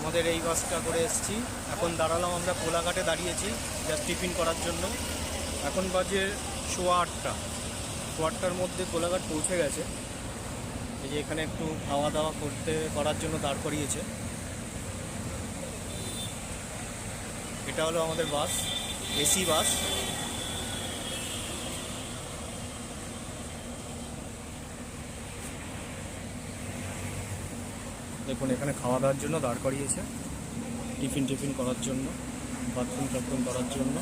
আমাদের এই বাসটা করে এসেছি। এখন দাঁড়ালাম, আমরা কোলাঘাটে দাঁড়িয়েছি জাস্ট টিফিন করার জন্য। এখন বাজে 8:15। 8:15-র মধ্যে কোলাঘাট পৌঁছে গেছে। এই যে এখানে একটু খাওয়া দাওয়া করার জন্য দাঁড় করিয়েছে। এটা হলো আমাদের বাস, এসি বাস। দেখুন এখানে খাওয়া দাওয়ার জন্য দাঁড় করিয়েছে, টিফিন করার জন্য, বাথরুম করার জন্য।